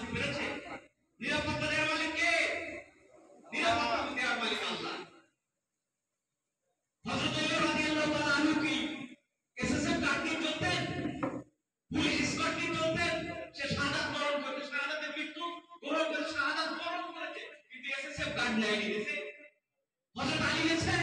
আসতে পেরেছে? নিরাপত্তা দেওয়ার মালিক কে? নিরাপত্তা দেওয়ার মালিক আল্লাহ। হযরত ওমর রাদিয়াল্লাহু তাআলা আনহু কি এসএসএফ গার্ড নিয়ে চলতেন? পুলিশ স্কট নিয়ে চলতেন? সে শাহাদাত বরণ করেছে, শাহাদাতের মৃত্যু বরণ করে শাহাদাত বরণ করেছে, কিন্তু এসএসএফ গার্ড নেয়নি দেশে। হযরত আলী গেছে